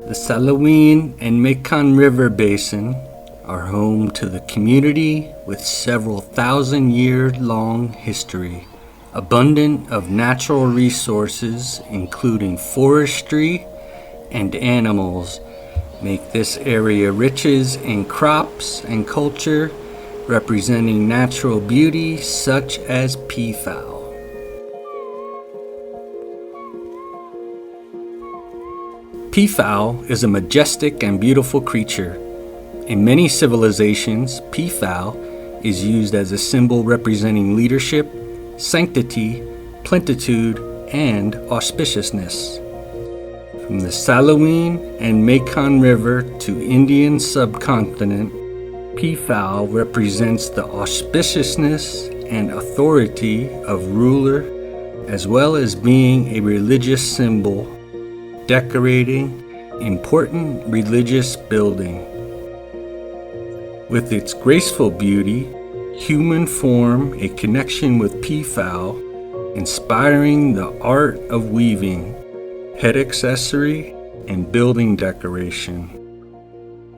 The Salaween and Mekong River Basin are home to the community with several thousand-year-long history, abundant of natural resources including forestry and animals, make this area riches in crops and culture representing natural beauty such as peafowl. Peafowl is a majestic and beautiful creature. In many civilizations, peafowl is used as a symbol representing leadership, sanctity, plenitude, and auspiciousness. From the Salaween and Mekong River to Indian subcontinent, peafowl represents the auspiciousness and authority of ruler, as well as being a religious symbol, decorating important religious building. With its graceful beauty, humans form a connection with peafowl, inspiring the art of weaving, head accessory, and building decoration.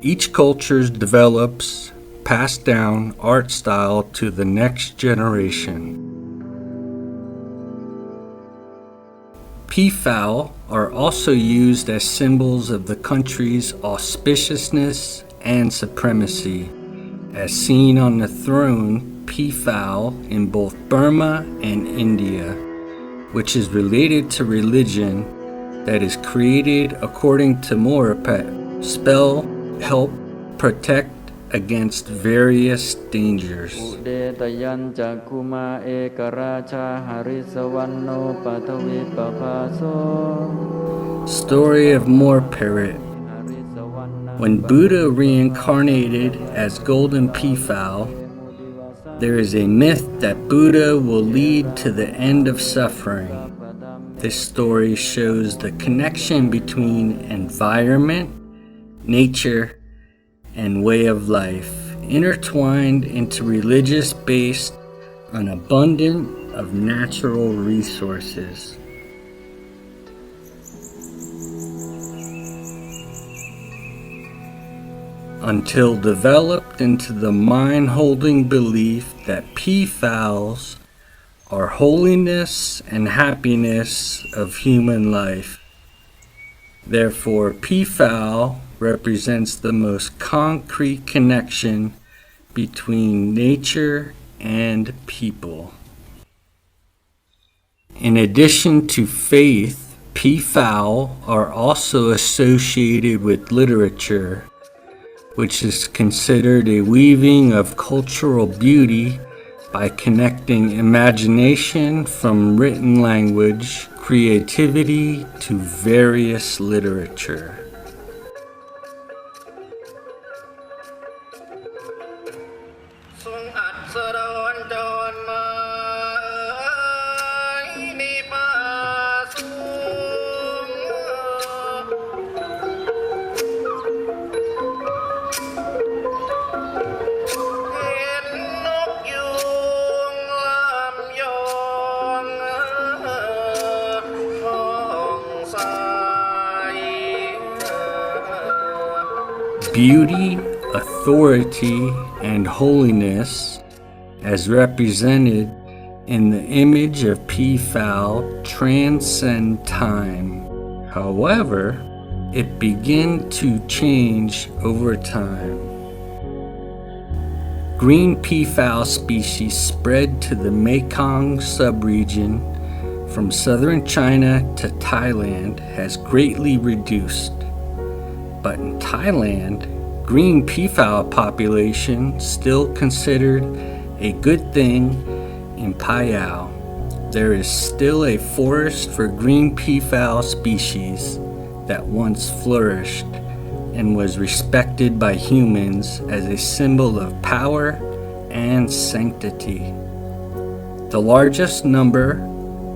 Each culture develops, passed down art style to the next generation. Peafowl are also used as symbols of the country's auspiciousness and supremacy, as seen on the throne peafowl in both Burma and India, which is related to religion that is created according to Morapet, spell, help, protect against various dangers. Story of Moor Parrot. When Buddha reincarnated as golden peafowl, there is a myth that Buddha will lead to the end of suffering. This story shows the connection between environment, nature, and way of life, intertwined into religious based on abundance of natural resources. Until developed into the mind-holding belief that peafowls are holiness and happiness of human life. Therefore, peafowl represents the most concrete connection between nature and people. In addition to faith, peafowl are also associated with literature, which is considered a weaving of cultural beauty by connecting imagination from written language, creativity to various literature. Beauty, authority, and holiness, as represented in the image of peafowl, transcend time. However, it began to change over time. Green peafowl species spread to the Mekong subregion from southern China to Thailand has greatly reduced. But in Thailand, green peafowl population still considered a good thing in Phayao. There is still a forest for green peafowl species that once flourished and was respected by humans as a symbol of power and sanctity. The largest number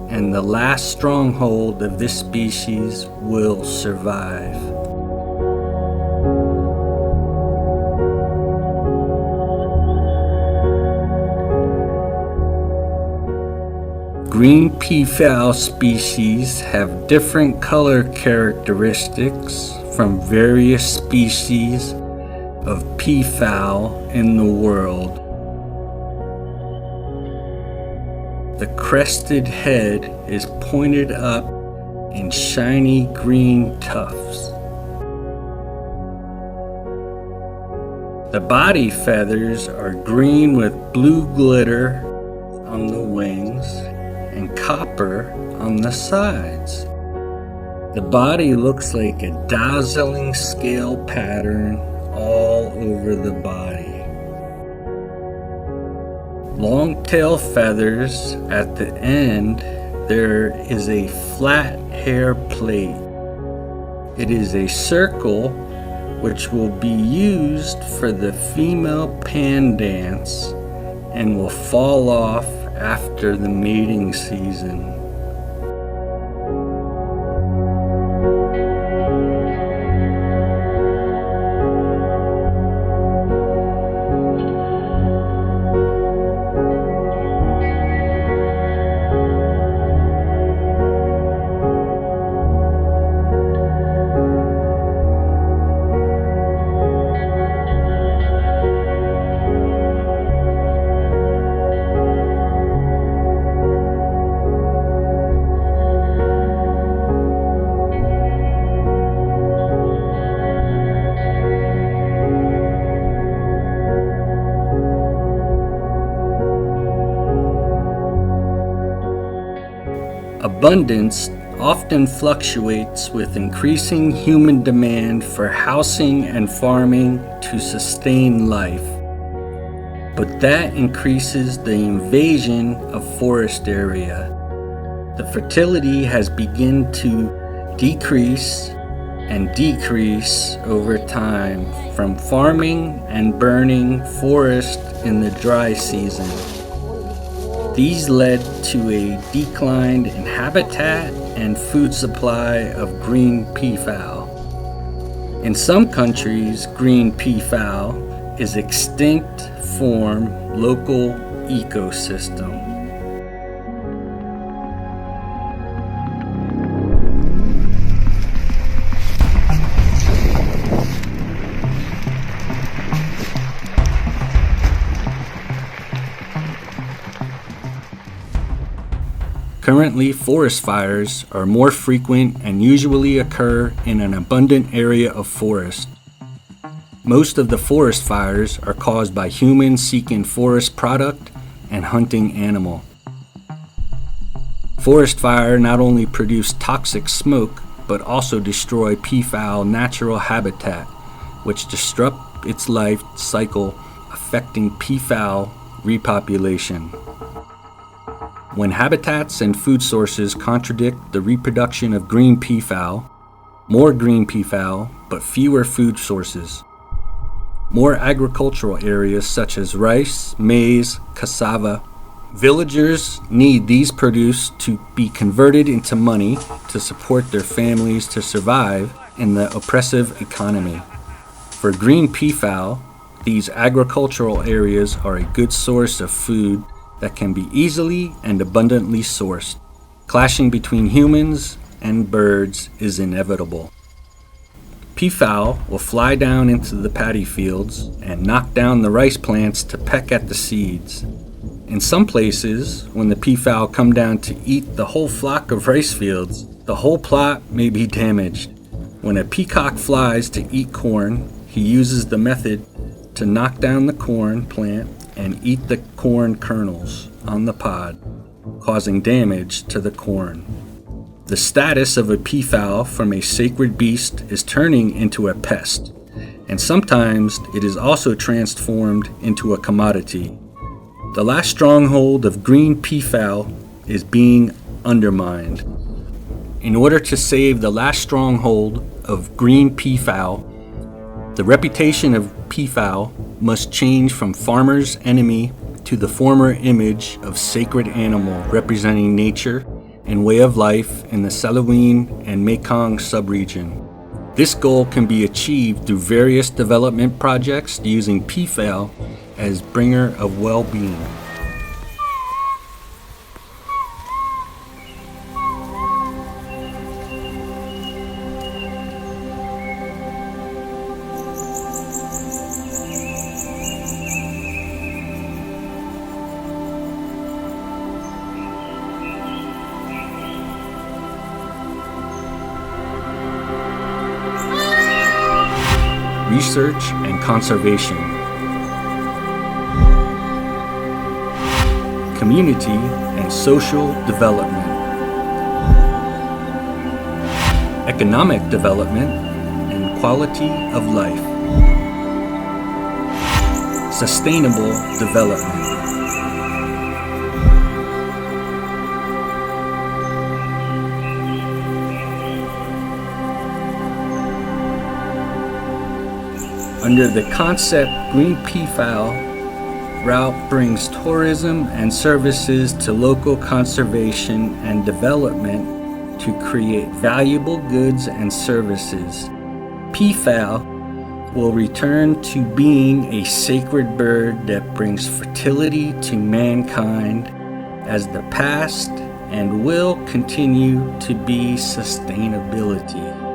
and the last stronghold of this species will survive. green peafowl species have different color characteristics from various species of peafowl in the world. The crested head is pointed up in shiny green tufts. The body feathers are green with blue glitter on the wings and copper on the sides. The body looks like a dazzling scale pattern all over the body. Long tail feathers at the end, there is a flat hair plate. It is a circle which will be used for the female pan dance and will fall off after the mating season. Abundance often fluctuates with increasing human demand for housing and farming to sustain life. But that increases the invasion of forest area. The fertility has begun to decrease over time from farming and burning forest in the dry season. These led to a decline in habitat and food supply of green peafowl. In some countries, green peafowl is extinct from local ecosystem. Currently, forest fires are more frequent and usually occur in an abundant area of forest. Most of the forest fires are caused by humans seeking forest product and hunting animal. Forest fire not only produce toxic smoke, but also destroy peafowl natural habitat, which disrupt its life cycle, affecting peafowl repopulation. When habitats and food sources contradict the reproduction of green peafowl, more green peafowl, but fewer food sources. More agricultural areas such as rice, maize, cassava. Villagers need these produce to be converted into money to support their families to survive in the oppressive economy. For green peafowl, these agricultural areas are a good source of food that can be easily and abundantly sourced. Clashing between humans and birds is inevitable. Peafowl will fly down into the paddy fields and knock down the rice plants to peck at the seeds. In some places, when the peafowl come down to eat the whole flock of rice fields, the whole plot may be damaged. When a peacock flies to eat corn, he uses the method to knock down the corn plant and eat the corn kernels on the pod, causing damage to the corn. The status of a peafowl from a sacred beast is turning into a pest, and sometimes it is also transformed into a commodity. The last stronghold of green peafowl is being undermined. In order to save the last stronghold of green peafowl, the reputation of peafowl must change from farmer's enemy to the former image of sacred animal representing nature and way of life in the Salween and Mekong subregion. This goal can be achieved through various development projects using peafowl as bringer of well-being. research and conservation, community and social development, economic development and quality of life, sustainable development. Under the concept Green Peafowl Route brings tourism and services to local conservation and development to create valuable goods and services. Peafowl will return to being a sacred bird that brings fertility to mankind as the past and will continue to be sustainability.